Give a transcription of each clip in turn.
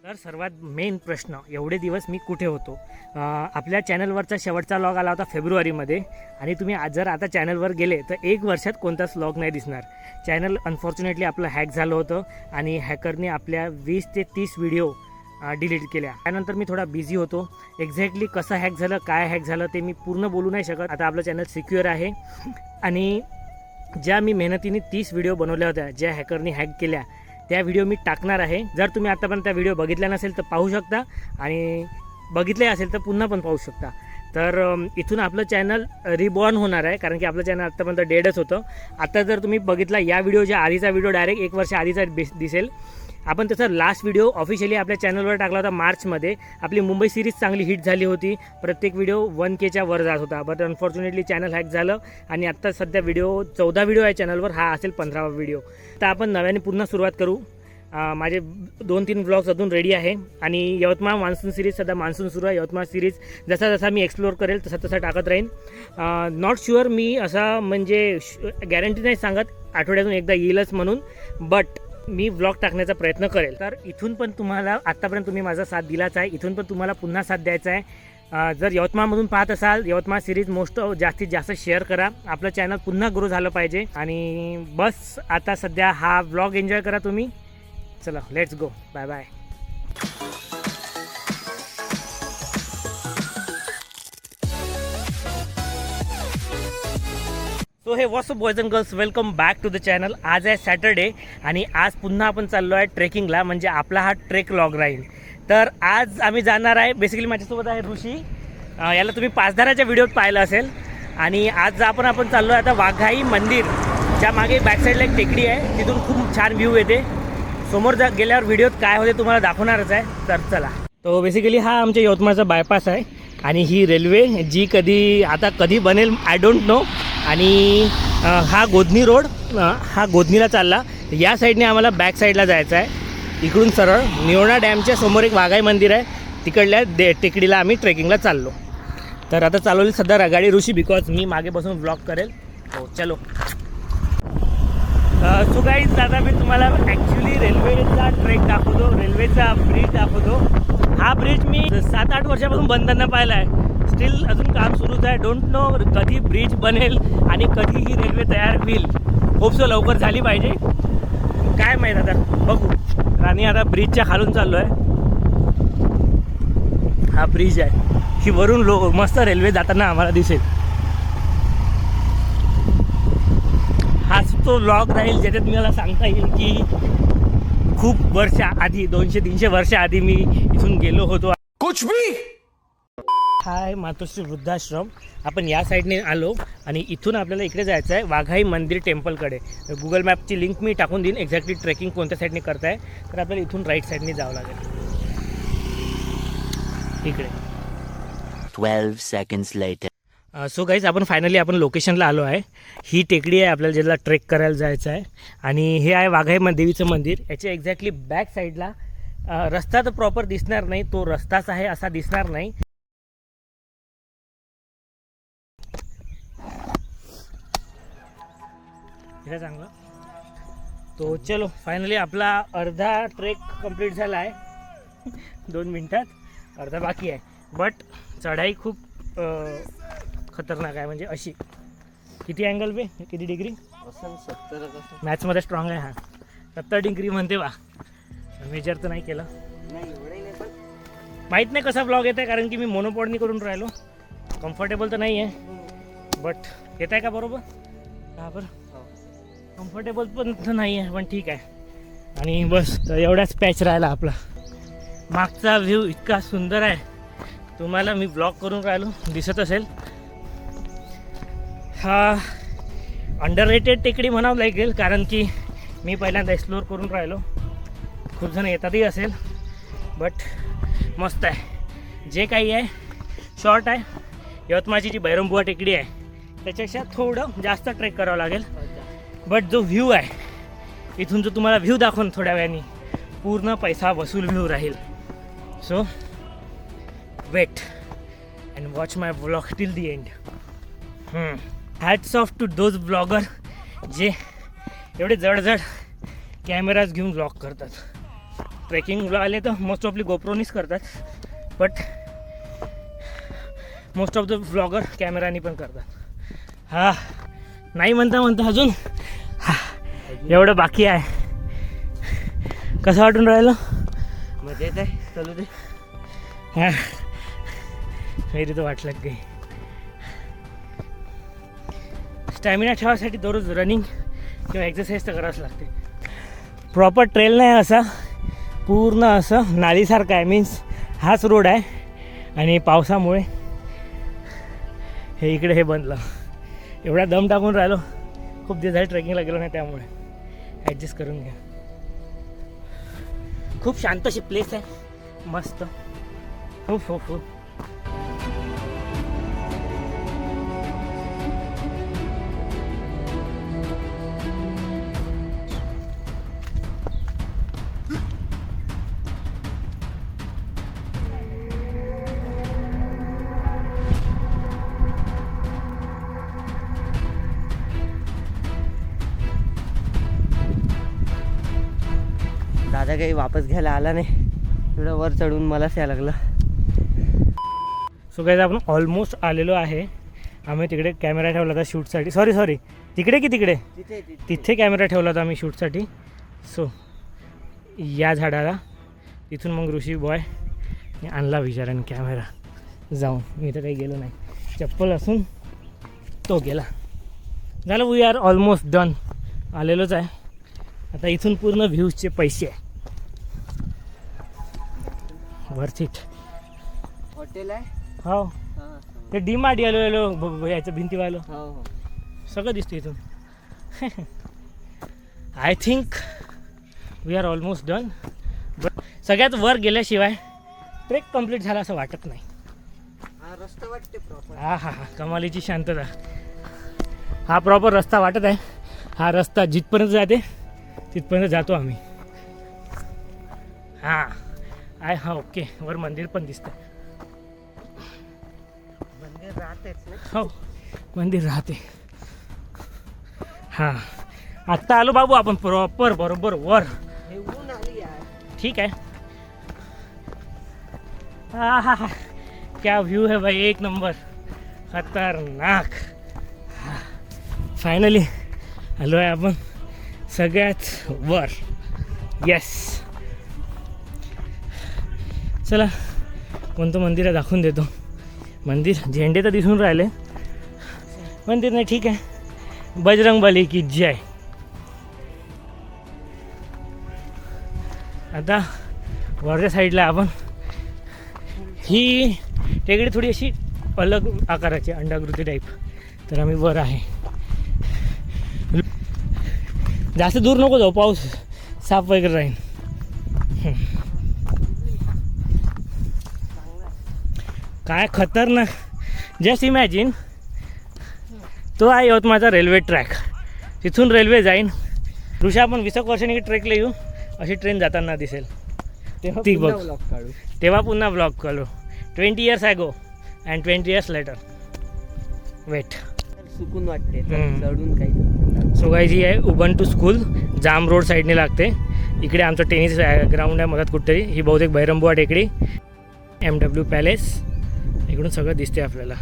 तर सर्वात मेन प्रश्न, एवढे दिवस मी कुठे होतो? आपल्या चॅनलवरचा शेवटचा लॉग आला होता फेब्रुवारीमध्ये आणि तुम्ही जर आता चॅनलवर गेले तर 1 वर्षात कोणताच लॉग नाही दिसणार. चॅनल अनफॉर्च्युनेटली आपलं हॅक झालं होतं आणि हॅकरने आपल्या 20 ते 30 व्हिडिओ डिलीट केल्या. त्यानंतर मी थोडा बिझी होतो. एक्झॅक्टली कसं हॅक झालं, काय हॅक झालं ते मी पूर्ण बोलू नाही शकत. आता आपलं चॅनल सिक्युअर आहे आणि ज्या मी मेहनतीने 30 व्हिडिओ बनवल्या होत्या, ज्या हॅकरने हॅक केल्या, त्या व्हिडिओ मी टाकणार आहे. जर तुम्ही आतापर्यंत त्या व्हिडिओ बघितल्या नसेल तर पाहू शकता आणि बघितले असेल तर पुन्हा पण पाहू शकता. तर इथून आपलं चॅनल रिबॉर्न होणार आहे, कारण की आपलं चॅनल आत्तापर्यंत डेडच होतं. आता जर तुम्ही बघितला या व्हिडिओच्या आधीचा व्हिडिओ डायरेक्ट 1 वर्ष आधीचा दिसेल. आपण त्याचा लास्ट व्हिडिओ ऑफिशियली आपल्या चॅनलवर टाकला होता मार्चमध्ये. आपली मुंबई सिरीज चांगली हिट झाली होती. प्रत्येक व्हिडिओ 1Kच्या वर जात होता. बट अनफॉर्च्युनेटली चॅनल हॅक झालं आणि आत्ता सध्या 14 व्हिडिओ आहे चॅनलवर. हा असेल 15वा व्हिडिओ. तर आपण नव्याने पुन्हा सुरुवात करू. माझे 2-3 व्लॉग्स अजून रेडी आहे आणि यवतमाळ मान्सून सिरीज, सध्या मान्सून सुरू आहे. यवतमाळ सिरीज जसा जसा मी एक्सप्लोअर करेल तसा टाकत राहीन. नॉट शुअर मी असा म्हणजे गॅरंटी नाही सांगत आठवड्यातून एकदा येईलच म्हणून, बट मी व्लॉग टाकण्याचा प्रयत्न करेल. तर इथून पण तुम्हाला आत्तापर्यंत तुम्ही माझा साथ दिलाच आहे, इथून पण तुम्हाला पुन्हा साथ द्यायचा आहे. जर यवतमाळमधून पाहत असाल, यवतमाळ सिरीज जास्तीत जास्त शेअर करा. आपलं चॅनल पुन्हा ग्रो झालं पाहिजे. आणि बस आता सध्या हा व्लॉग एन्जॉय करा तुम्ही. चला, let's go. Bye bye. So hey what's up boys and girls, welcome back to the channel. आज आहे सॅटर्डे आणि आज पुन्हा आपण चाललो आहे ट्रेकिंगला. म्हणजे आपला हा ट्रेक लॉग राहील. तर आज आम्ही जाणार आहे, बेसिकली माझ्यासोबत आहे ऋषी. याला तुम्ही पाचधाराच्या व्हिडिओत पाहिलं असेल. आणि आज आपण चाललो आहे आता वाघाई मंदिर, ज्या मागे बॅकसाईडला एक टेकडी आहे, तिथून खूप छान व्ह्यू येते. समोर गेल्यावर व्हिडिओत काय होते तुम्हाला दाखवणारच आहे. तर चला. तो बेसिकली हा आमच्या यवतमाळचा बायपास आहे आणि ही रेल्वे जी कधी बनेल आय डोंट नो. आणि हा गोधनी रोड, हा गोधनीला चालला. या साईडने आम्हाला बॅक साईडला जायचं आहे. इकडून सरळ निवणा डॅमच्या समोर एक वाघाई मंदिर आहे, तिकडल्या टेकडीला आम्ही ट्रेकिंगला चाललो. तर आता चालवली सध्या गाडी ऋषी, बिकॉज मी मागे बसून व्लॉग करेल. हो चलो. सो गाईज, आता मी तुम्हाला ॲक्च्युली रेल्वेचा ट्रेक दाखवतो, रेल्वेचा ब्रिज दाखवतो. हा ब्रिज मी 7-8 वर्षापासून बनताना पाहिला आहे. स्टील अजून काम सुरूच आहे. डोंट नो कधी ब्रिज बनेल आणि कधी ही रेल्वे तयार होईल. होप सो लवकर झाली पाहिजे, काय माहीत आता बघू. आणि आता ब्रिजच्या खालून चाललो आहे. हा ब्रिज आहे, ही वरून मस्त रेल्वे जाताना आम्हाला दिसेल. हाच तो व्लॉग राहील ज्याच्यात मी मला सांगता येईल की खूप वर्ष आधी, 200-300 वर्ष आधी मी इथून गेलो होतो. कुछ भी. हाय मातोश्री वृद्धाश्रम. आपण या साईडने आलो आणि इथून आपल्याला इकडे जायचं आहे वाघाई मंदिर टेम्पलकडे. गुगल मॅपची लिंक मी टाकून देईन, एक्झॅक्टली ट्रेकिंग कोणत्या साईडने करताय. तर आपल्याला इथून राईट साईडने जावं लागेल. इकडे 12 seconds later. सो गाईज, आपण लोकेशनला आलो आहे. ही टेकडी आहे आपल्याला ज्याला ट्रेक करायला जायचं आहे. आणि हे आहे वाघाई देवीचं मंदिर. याच्या एक्झॅक्टली बॅक साईडला रस्ता तर प्रॉपर दिसणार नाही, तो रस्ताच आहे असा दिसणार नाही. चांगला. तो चलो, फायनली आपला अर्धा ट्रेक कंप्लीट झाला आहे. 2 मिनिटात अर्धा बाकी आहे. बट चढाई खूप खतरनाक आहे. म्हणजे अशी किती अँगल पे, किती डिग्री 70. मॅथ्समध्ये स्ट्रॉंग आहे. हा 70 डिग्री म्हणते बा. मेजर तर नाही केलं, माहीत नाही कसा ब्लॉग येत आहे, कारण की मी मोनोपॉडनी करून राहिलो. कम्फर्टेबल तर नाही आहे, बट येत आहे का बरोबर? हा बरं, कम्फर्टेबल पण नाही आहे, पण ठीक आहे. आणि बस एवढाच पॅच राहिला आपला. मागचा व्ह्यू इतका सुंदर आहे, तुम्हाला मी ब्लॉग करून राहिलो दिसत असेल. हा अंडररेटेड टेकडी म्हणावं लागेल, कारण की मी पहिल्यांदा एक्सप्लोअर करून राहिलो. खूप जण येतातही असेल, बट मस्त आहे. जे काही आहे शॉर्ट आहे. यवतमाळची जी बैरंबुवा टेकडी आहे त्याच्यापेक्षा थोडं जास्त ट्रेक करावं लागेल. बट जो व्ह्यू आहे इथून, जो तुम्हाला व्ह्यू दाखवून थोड्या वेळाने, पूर्ण पैसा वसूल व्ह्यू राहील. So wait and watch my vlog till the end. Hats off to those blogger जे एवढे जड कॅमेराज घेऊन व्लॉग करतात. ट्रेकिंग आले तर मोस्ट ऑफली गोप्रोनीच करतात, but most of the vlogger कॅमेरानी पण करतात. हा नाही म्हणता अजून एवढं बाकी आहे. कसं वाटून राहिलं? मजेत आहे, चालू दे. हां फेरी तर वाटलं काही. स्टॅमिना ठेवायसाठी दररोज रनिंग किंवा एक्सरसाइज तर करावंच लागते. प्रॉपर ट्रेल नाही, असा पूर्ण असं नालीसारखं आहे, मीन्स हाच रोड आहे. आणि पावसामुळे हे इकडे हे बनलं. एवढा दम टाकून राहिलो, खूप दिवस झाले ट्रेकिंगला गेलो नाही, त्यामुळे ॲडजस्ट करून घ्या. खूप शांत अशी प्लेस आहे, मस्त. हो. दादा काही वापस घ्यायला आला नाही, एवढं वर चढून मलाच यायला लागलं. सो गाईज आपण ऑलमोस्ट आलेलो आहे. आम्ही तिकडे कॅमेरा ठेवला होता शूटसाठी. सॉरी तिकडे तिथे कॅमेरा ठेवला होता आम्ही शूटसाठी. सो या झाडाला तिथून मग ऋषी बॉय आणला विचाराने कॅमेरा जाऊन. मी तर काही गेलो नाही, चप्पल असून तो गेला. झालं, वी आर ऑलमोस्ट डन. आलेलोच आहे आता. इथून पूर्ण व्ह्यूजचे पैसे आहे. Worth it. हॉटेल आहे. हो, ते डीमार्ट आलो याचं भिंतीवालं हो सगळं दिसतं इथून. I think we are almost done. But सगळ्यात वर गेल्याशिवाय ट्रेक कंप्लीट झाला असं वाटत नाही. हा रस्ता वाटते प्रॉपर. हा कमालीची शांतता. हा प्रॉपर रस्ता वाटत आहे. हा रस्ता जिथपर्यंत जाते तिथपर्यंत जातो आम्ही. हा ओके. वर मंदिर पण दिसतं. मंदिर राहतेच ना. हो, मंदिर राहते. हां, आत्ता आलो बाबू आपण प्रॉपर बरोबर वर. हे ऊन आली आहे. ठीक आहे. हा क्या व्ह्यू है भाई, एक नंबर, खतरनाक. फायनली आलो आहे आपण सगळ्यात वर. येस, चला कोणतं मंदिर आहे दाखवून देतो. मंदिर झेंडे तर दिसून राहिले, मंदिर नाही. ठीक आहे, बजरंगबली की जय. आता वरच्या साईडला आपण ही टेकडी थोडी अशी अलग आकाराची अंडाकृती टाईप. तर आम्ही वर आहे. जास्त दूर नको जाऊ, पाऊस साफ वगैरे राहील. काय खतरनाक. जस्ट इमॅजिन, तो आहे यवतमाळचा रेल्वे ट्रॅक. तिथून रेल्वे जाईन. ऋषा आपण 20 वर्षांनी ट्रेकला येऊ, अशी ट्रेन जाताना दिसेल. ती बघ, तेव्हा पुन्हा ब्लॉग करू. 20 years ago and 20 years later. Wait. सुकून वाटते चढून काही. सोगायची आहे उबंटू स्कूल, जाम रोड साईडने लागते. इकडे आमचं टेनिस ग्राउंड आहे मधात कुठेतरी. ही बहुतेक बैरंबुवा टेकडी. MW पॅलेस इकडून सगळं दिसते आपल्याला.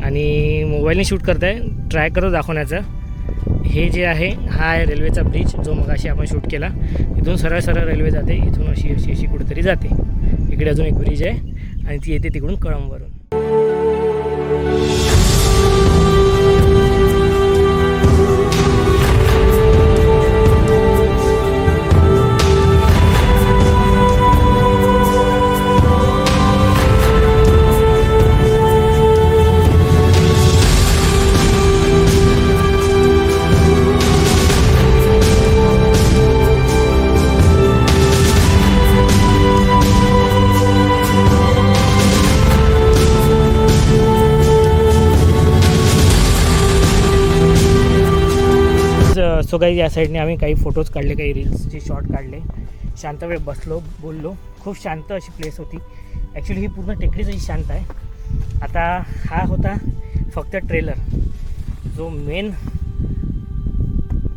आणि मोबाईलने शूट करताय, ट्राय करतो दाखवण्याचा. हे जे आहे हा आहे रेल्वेचा ब्रिज, जो मगाशी आपण शूट केला. इथून सरळ रेल्वे जाते. इथून अशी कुठेतरी जाते. इकडे अजून एक ब्रिज आहे आणि ती येते तिकडून कळंबवरून. सो काही या साईडने आम्ही काही फोटोज काढले, काही रील्सचे शॉट काढले. शांत वेळ बसलो, बोललो. खूप शांत अशी प्लेस होती. ॲक्च्युली ही पूर्ण टेकडीच अशी शांत आहे. आता हा होता फक्त ट्रेलर. जो मेन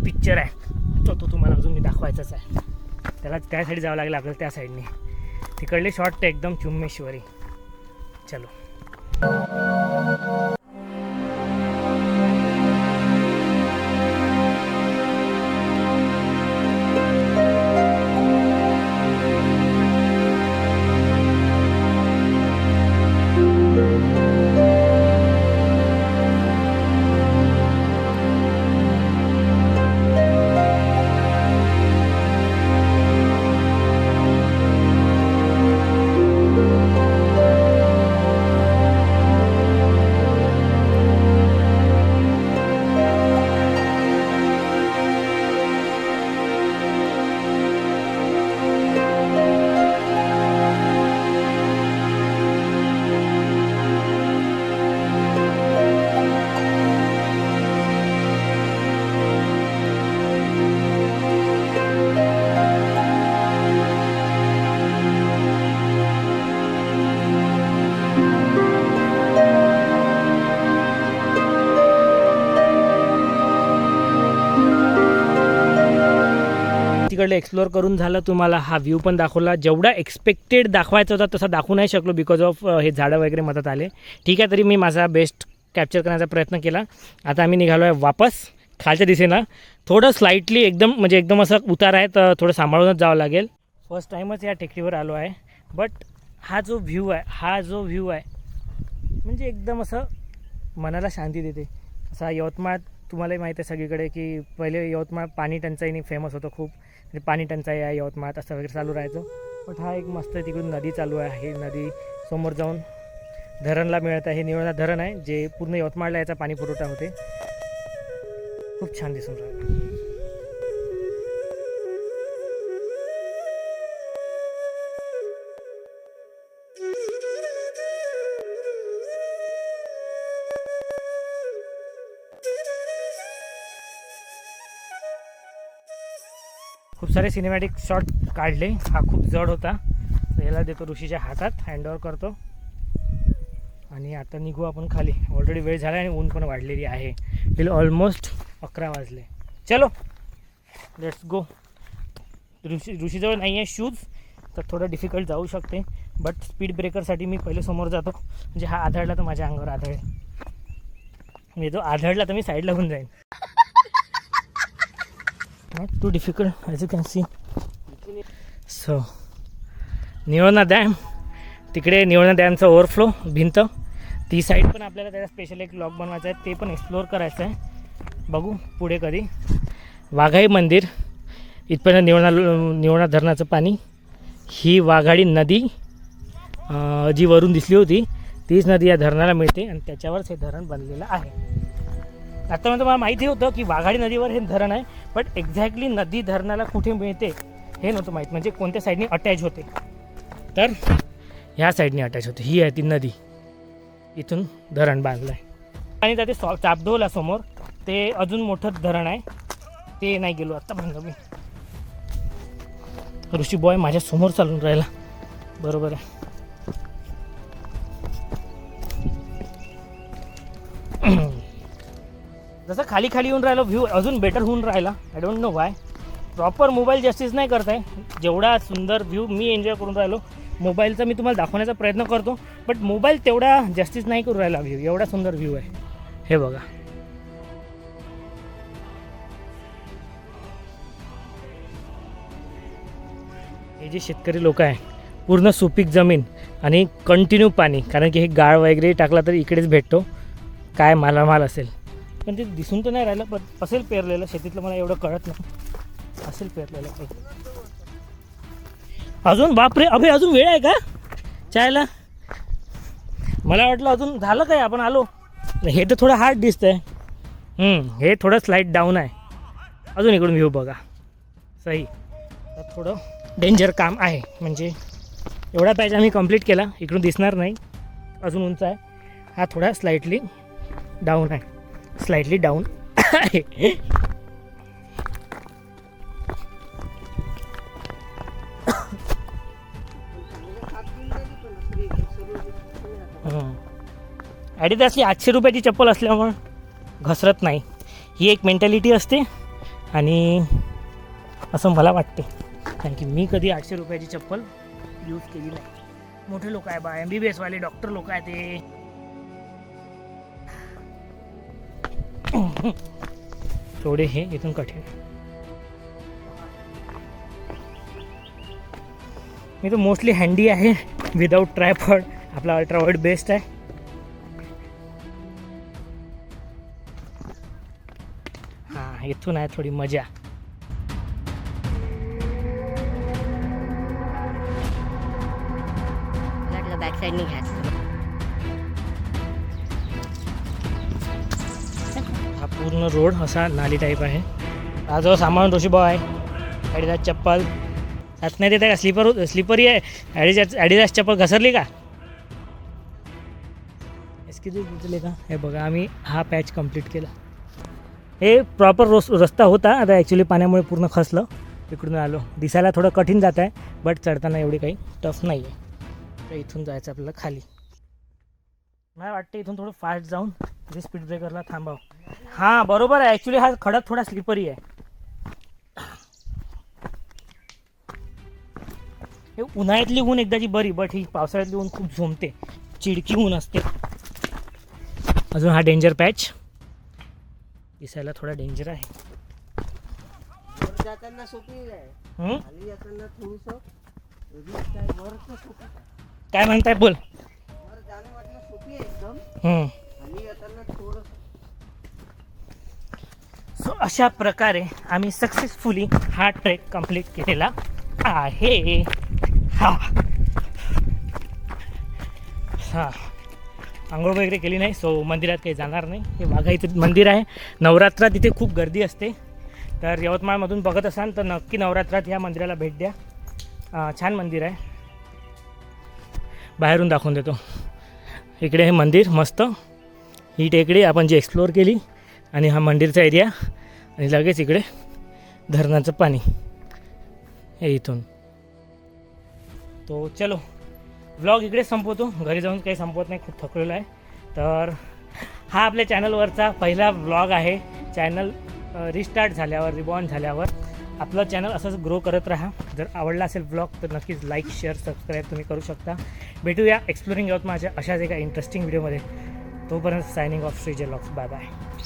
पिक्चर आहे तो तुम्हाला अजून मी दाखवायचाच आहे. त्याला त्या साईड जावं लागेल आपल्याला, त्या साईडने. तिकडले शॉर्ट एकदम चुम्मेश्वरी. चलो. तिकडे एक्सप्लोअर करून झालं. तुम्हाला हा व्ह्यू पण दाखवला. जेवढा एक्सपेक्टेड दाखवायचा होता तसा दाखवू नाही शकलो बिकॉज ऑफ हे झाडं वगैरे मदत आले. ठीक आहे, तरी मी माझा बेस्ट कॅप्चर करण्याचा प्रयत्न केला. आता आम्ही निघालो आहे वापस खालच्या दिशेनं. थोडं स्लाइटली एकदम असं उतार आहे, तर थोडं सांभाळूनच जावं लागेल. फर्स्ट टाईमच या टेकडीवर आलो आहे. बट हा जो व्ह्यू आहे म्हणजे एकदम असं मनाला शांती देते. असा यवतमाळ तुम्हालाही माहीत आहे सगळीकडे की पहिले यवतमाळ पाणी टंचाईने फेमस होतं खूप. म्हणजे पाणी टंचाई आहे यवतमाळात असं वगैरे चालू राहायचं. बट हा एक मस्त तिकडून नदी चालू आहे. ही नदी समोर जाऊन धरणला मिळत आहे. हे निवळा धरण आहे जे पूर्ण यवतमाळला याचा पाणी पुरवठा होते. खूप छान दिसून राहिलं. खूप सारे सिनेमॅटिक शॉट काढले. हा खूप जड होता. याला देतो ऋषीच्या हातात, हँडओव्हर करतो आणि आता निघू आपण खाली. ऑलरेडी वेळ झाला आणि ऊन पण वाढलेली आहे. टिल ऑलमोस्ट 11 वाजले. चलो लेट्स गो. ऋषीजवळ नाही आहे शूज, तर थोडं डिफिकल्ट जाऊ शकते. बट स्पीड ब्रेकरसाठी मी पहिले समोर जातो. म्हणजे हा आधळला तर माझ्या अंगावर आधळेल. म्हणजे तो आधळला तर मी साईडला होऊन जाईन. Not too difficult as you can see. So Nivalna dam, तिकडे निवळणा डॅमचा ओव्हरफ्लो भिंत, ती साईड पण आपल्याला त्याचा स्पेशल एक ब्लॉग बनवायचा आहे. ते पण एक्सप्लोअर करायचं आहे. बघू पुढे कधी. वाघाई मंदिर इथपर्यंत निवळणा धरणाचं पाणी. ही वाघाडी नदी जी वरून दिसली होती तीच नदी या धरणाला मिळते आणि त्याच्यावरच हे धरण बनलेलं आहे. आत्तापर्यंत मला माहिती होतं की वाघाडी नदीवर हे धरण आहे. बट एक्झॅक्टली नदी धरणाला कुठे मिळते हे नव्हतं माहीत. म्हणजे कोणत्या साईडने अटॅच होते, तर ह्या साईडने अटॅच होते. ही आहे ती नदी. इथून धरण बांधलं आहे आणि त्याते चापढोला समोर ते अजून मोठं धरण आहे. ते नाही गेलो आत्तापर्यंत मी. ऋषी बॉय माझ्या समोर चालून राहिला. बरोबर आहे. जसं खाली येऊन राहिलं व्ह्यू अजून बेटर होऊन राहिला. I don't know Y. Proper mobile justice नाही करत आहे. जेवढा सुंदर व्ह्यू मी एन्जॉय करून राहिलो, मोबाईलचा मी तुम्हाला दाखवण्याचा प्रयत्न करतो. बट मोबाईल तेवढा जस्टिस नाही करून राहिला व्ह्यू. एवढा सुंदर व्ह्यू आहे. हे बघा. हे जे शेतकरी लोक आहे, पूर्ण सुपीक जमीन आणि कंटिन्यू पाणी. कारण की हे गाळ वगैरे टाकला तर इकडेच भेटतो. काय मालामाल असेल, पण ते दिसून तर नाही राहिलं. पण असेल पेरलेलं शेतीतलं, मला एवढं कळत नाही. असेल पेरलेलं काही. अजून बापरे, अभे अजून वेळ आहे का चायला? मला वाटलं अजून झालं काय, आपण आलो. हे तर थोडं हार्ड दिसतंय. हे थोडं स्लाईड डाऊन आहे. अजून इकडून व्ह्यू बघा. सही. तर थोडं डेंजर काम आहे. म्हणजे एवढा पॅच आम्ही कंप्लीट केला. इकडून दिसणार नाही, अजून उंच आहे. हा थोडा स्लाइटली डाऊन आहे. स्लाइटली डाऊन आहे. ॲडिदासची 800 रुपयाची चप्पल असल्यामुळं घसरत नाही. ही एक मेंटॅलिटी असते आणि असं मला वाटते. कारण की मी कधी 800 रुपयाची चप्पल यूज केली नाही. मोठे लोक आहे बा, MBBS वाले डॉक्टर लोक आहे ते. थोडे हे इथून कठीण. मी तर मोस्टली हँडी आहे विदाऊट ट्रायपॉड. आपला अल्ट्रावाईड बेस्ट आहे. हां, इथून आहे थोडी मजा. बॅक साईडने घ्यायचं. हा पूर्ण रोड असा नाली टाईप आहे. हा जो सामान ऋषीभाऊ आहे, ॲडिदास चप्पल साथ नाही देते का? स्लिपरी आहे. ॲडिदास चप्पल घसरली का? इसकी दिसले का? हे बघा, आम्ही हा पॅच कंप्लीट केला. हे प्रॉपर रस्ता होता, आता ॲक्च्युली पाण्यामुळे पूर्ण खचलं. इकडून आलो. दिसायला थोडं कठीण जात आहे, बट चढताना एवढी काही टफ नाही आहे. तर इथून जायचं आपल्याला खाली. मला वाटतं इथून थोडं फास्ट जाऊन जे स्पीड ब्रेकरला थांबाव. हां, बरोबर आहे. ॲक्च्युली हा खडक थोडा स्लिपरी आहे. हे उन्हाळ्यातली ऊन एकदाची बरी, बट ही पावसाळ्यातली ऊन खूप झोमते, चिडकी ऊन असते. अजून हा डेंजर पॅच दिसायला थोडा डेंजर आहे. वर जाताना सोपी आहे, खाली जाताना थोडंसं रिस्क आहे. वरचं सोपी आहे. काय म्हणताय? बोल. वर जाणं वाटणं सोपी आहे एकदम, हम्म. खाली जाताना थोडं. सो अशा प्रकारे आम्ही सक्सेसफुली हा ट्रेक कंप्लीट केलेला आहे. हा हां, आंघोळ वगैरे केली नाही, सो मंदिरात काही जाणार नाही. हे वाघाईचं मंदिर आहे. नवरात्रात इथे खूप गर्दी असते. तर यवतमाळमधून बघत असाल तर नक्की नवरात्रात या मंदिराला भेट द्या. छान मंदिर आहे. बाहेरून दाखवून देतो. इकडे हे मंदिर मस्त, ही टेकडी आपण जी एक्सप्लोअर केली, आणि हा मंदिरचा एरिया, आणि लगेच इकडे धरणाचं पाणी हे इथून. तो चलो व्लॉग इकडे संपवतो. घरी जाऊन काही संपवत नाही, खूप थकलेलो आहे. तर हा आपल्या चॅनलवरचा पहिला व्लॉग आहे. चॅनल रिस्टार्ट झाल्यावर, रिबॉर्न झाल्यावर आपलं चॅनल असंच ग्रो करत राहा. जर आवडला असेल व्लॉग तर नक्कीच लाईक, शेअर, सबस्क्राईब तुम्ही करू शकता. भेटूया एक्सप्लोरिंग यवतमाळच्या अशाच एका इंटरेस्टिंग व्हिडिओमध्ये. तोपर्यंत signing off Shreejay vlogs. Bye bye.